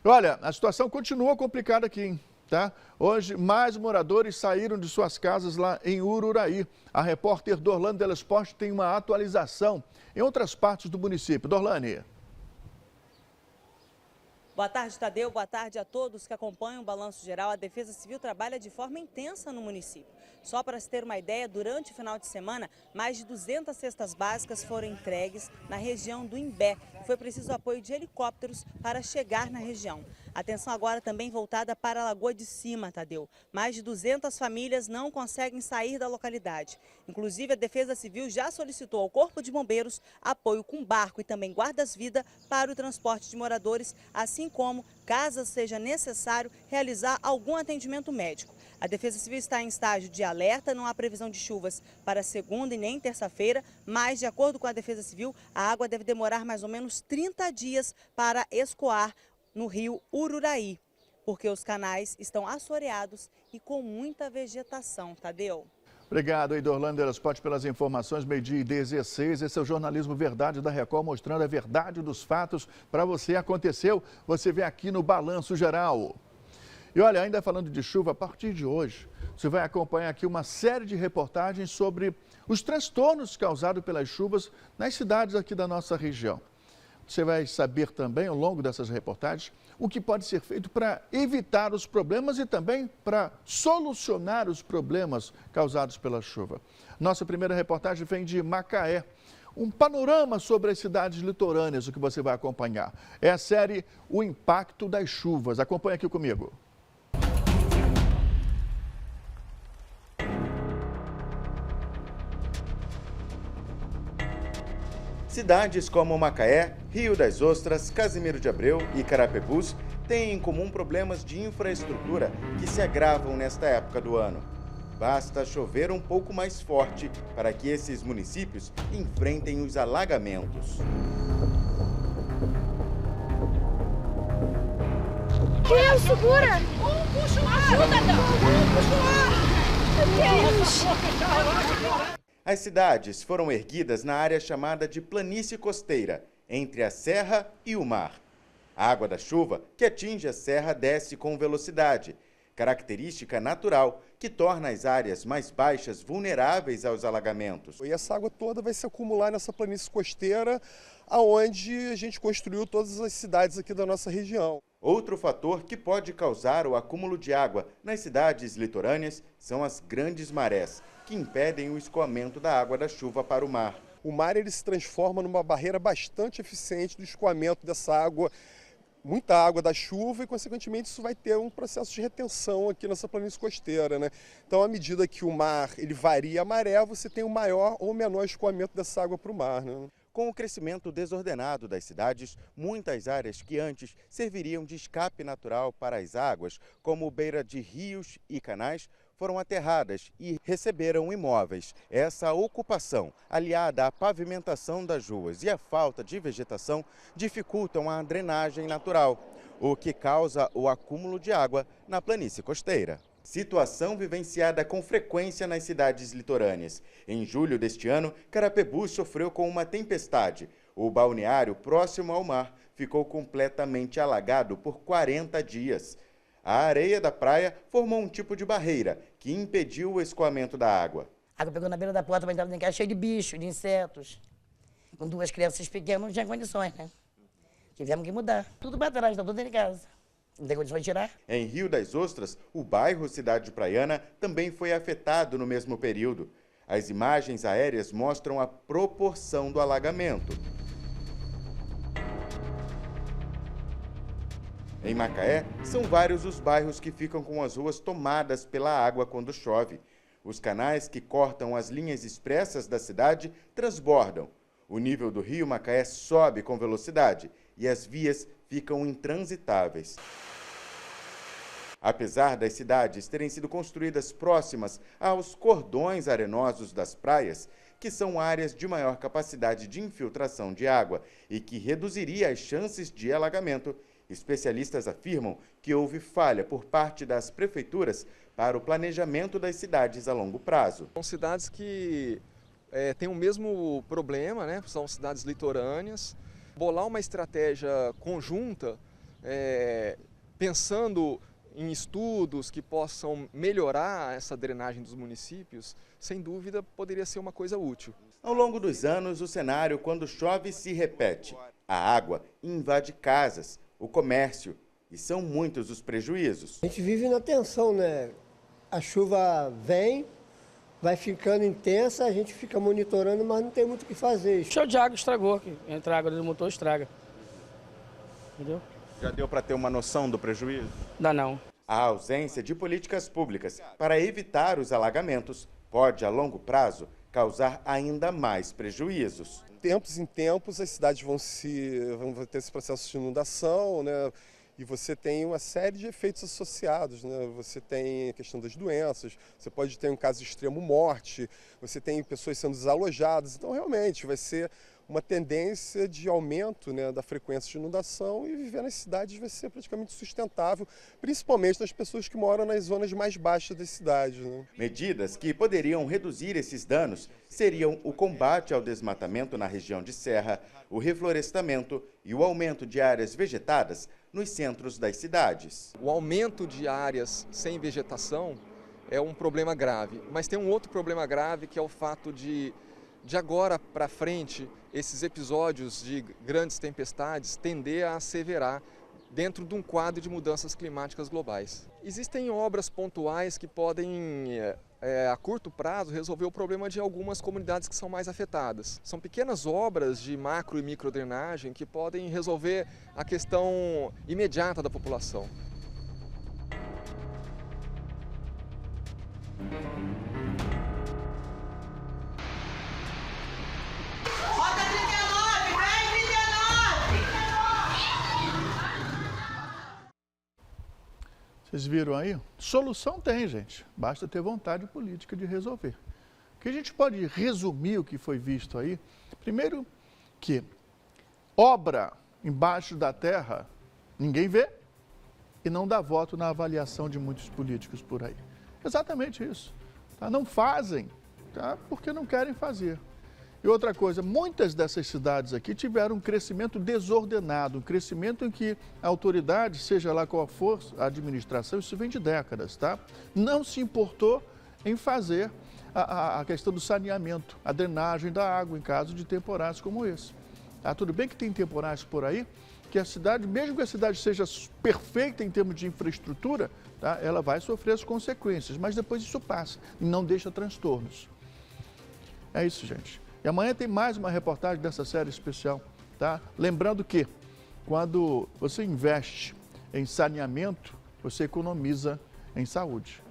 Olha, a situação continua complicada aqui, hein? Tá? Hoje, mais moradores saíram de suas casas lá em Ururaí. A repórter Dorlane Della Sport tem uma atualização em outras partes do município. Dorlane. Boa tarde, Tadeu. Boa tarde a todos que acompanham o Balanço Geral. A Defesa Civil trabalha de forma intensa no município. Só para se ter uma ideia, durante o final de semana, mais de 200 cestas básicas foram entregues na região do Imbé. Foi preciso apoio de helicópteros para chegar na região. Atenção agora também voltada para a Lagoa de Cima, Tadeu. Mais de 200 famílias não conseguem sair da localidade. Inclusive, a Defesa Civil já solicitou ao Corpo de Bombeiros apoio com barco e também guardas-vida para o transporte de moradores, assim como, caso seja necessário, realizar algum atendimento médico. A Defesa Civil está em estágio de alerta, não há previsão de chuvas para segunda e nem terça-feira, mas, de acordo com a Defesa Civil, a água deve demorar mais ou menos 30 dias para escoar no rio Ururaí, porque os canais estão assoreados e com muita vegetação. Tadeu. Obrigado, Dorlane Della Sport, pelas informações. 12h16, esse é o Jornalismo Verdade da Record, mostrando a verdade dos fatos para você. Aconteceu, você vê aqui no Balanço Geral. E olha, ainda falando de chuva, a partir de hoje, você vai acompanhar aqui uma série de reportagens sobre os transtornos causados pelas chuvas nas cidades aqui da nossa região. Você vai saber também, ao longo dessas reportagens, o que pode ser feito para evitar os problemas e também para solucionar os problemas causados pela chuva. Nossa primeira reportagem vem de Macaé. Um panorama sobre as cidades litorâneas, o que você vai acompanhar. É a série O Impacto das Chuvas. Acompanhe aqui comigo. Cidades como Macaé, Rio das Ostras, Casimiro de Abreu e Carapebus têm em comum problemas de infraestrutura que se agravam nesta época do ano. Basta chover um pouco mais forte para que esses municípios enfrentem os alagamentos. Deus, segura! Puxa o ar! Ajuda, não! Puxa o ar! Meu Deus! As cidades foram erguidas na área chamada de planície costeira, entre a serra e o mar. A água da chuva, que atinge a serra, desce com velocidade, característica natural que torna as áreas mais baixas vulneráveis aos alagamentos. E essa água toda vai se acumular nessa planície costeira, aonde a gente construiu todas as cidades aqui da nossa região. Outro fator que pode causar o acúmulo de água nas cidades litorâneas são as grandes marés, que impedem o escoamento da água da chuva para o mar. O mar ele se transforma numa barreira bastante eficiente do escoamento dessa água, muita água da chuva, e consequentemente isso vai ter um processo de retenção aqui nessa planície costeira, né? Então, à medida que o mar ele varia a maré, você tem o maior ou menor escoamento dessa água para o mar, né? Com o crescimento desordenado das cidades, muitas áreas que antes serviriam de escape natural para as águas, como beira de rios e canais, foram aterradas e receberam imóveis. Essa ocupação, aliada à pavimentação das ruas e à falta de vegetação, dificultam a drenagem natural, o que causa o acúmulo de água na planície costeira. Situação vivenciada com frequência nas cidades litorâneas. Em julho deste ano, Carapebus sofreu com uma tempestade. O balneário próximo ao mar ficou completamente alagado por 40 dias. A areia da praia formou um tipo de barreira que impediu o escoamento da água. A água pegou na beira da porta para entrar dentro de casa, cheio de bichos, de insetos. Com duas crianças pequenas não tinha condições, né? Tivemos que mudar. Tudo para trás, está tudo dentro de casa. Não tem condições de tirar. Em Rio das Ostras, o bairro Cidade Praiana também foi afetado no mesmo período. As imagens aéreas mostram a proporção do alagamento. Em Macaé, são vários os bairros que ficam com as ruas tomadas pela água quando chove. Os canais que cortam as linhas expressas da cidade transbordam. O nível do rio Macaé sobe com velocidade e as vias ficam intransitáveis. Apesar das cidades terem sido construídas próximas aos cordões arenosos das praias, que são áreas de maior capacidade de infiltração de água e que reduziria as chances de alagamento, especialistas afirmam que houve falha por parte das prefeituras para o planejamento das cidades a longo prazo. São cidades que têm o mesmo problema, né? São cidades litorâneas. Bolar uma estratégia conjunta pensando em estudos que possam melhorar essa drenagem dos municípios, sem dúvida poderia ser uma coisa útil. Ao longo dos anos, o cenário, quando chove, se repete. A água invade casas, o comércio, e são muitos os prejuízos. A gente vive na tensão, né? A chuva vem, vai ficando intensa, a gente fica monitorando, mas não tem muito o que fazer. O show de água estragou, entra água do motor, estraga. Entendeu? Já deu para ter uma noção do prejuízo? Dá não. A ausência de políticas públicas para evitar os alagamentos pode, a longo prazo, causar ainda mais prejuízos. Tempos em tempos, as cidades vão ter esse processo de inundação, né? E você tem uma série de efeitos associados, né? Você tem a questão das doenças, você pode ter um caso de extremo morte, você tem pessoas sendo desalojadas. Então, realmente, vai ser uma tendência de aumento, né, da frequência de inundação, e viver nas cidades vai ser praticamente sustentável, principalmente nas pessoas que moram nas zonas mais baixas das cidades, né? Medidas que poderiam reduzir esses danos seriam o combate ao desmatamento na região de serra, o reflorestamento e o aumento de áreas vegetadas nos centros das cidades. O aumento de áreas sem vegetação é um problema grave, mas tem um outro problema grave, que é o fato de agora para frente, esses episódios de grandes tempestades tender a asseverar dentro de um quadro de mudanças climáticas globais. Existem obras pontuais que podem, a curto prazo, resolver o problema de algumas comunidades que são mais afetadas. São pequenas obras de macro e microdrenagem que podem resolver a questão imediata da população. Vocês viram aí? Solução tem, gente. Basta ter vontade política de resolver. O que a gente pode resumir o que foi visto aí? Primeiro que obra embaixo da terra ninguém vê e não dá voto na avaliação de muitos políticos por aí. Exatamente isso. Tá? Não fazem, tá? Porque não querem fazer. E outra coisa, muitas dessas cidades aqui tiveram um crescimento desordenado, um crescimento em que a autoridade, seja lá qual for a administração, isso vem de décadas, tá? Não se importou em fazer a questão do saneamento, a drenagem da água em caso de temporais como esse. Tá? Tudo bem que tem temporais por aí, que a cidade, mesmo que a cidade seja perfeita em termos de infraestrutura, tá? Ela vai sofrer as consequências, mas depois isso passa e não deixa transtornos. É isso, gente. E amanhã tem mais uma reportagem dessa série especial, tá? Lembrando que quando você investe em saneamento, você economiza em saúde.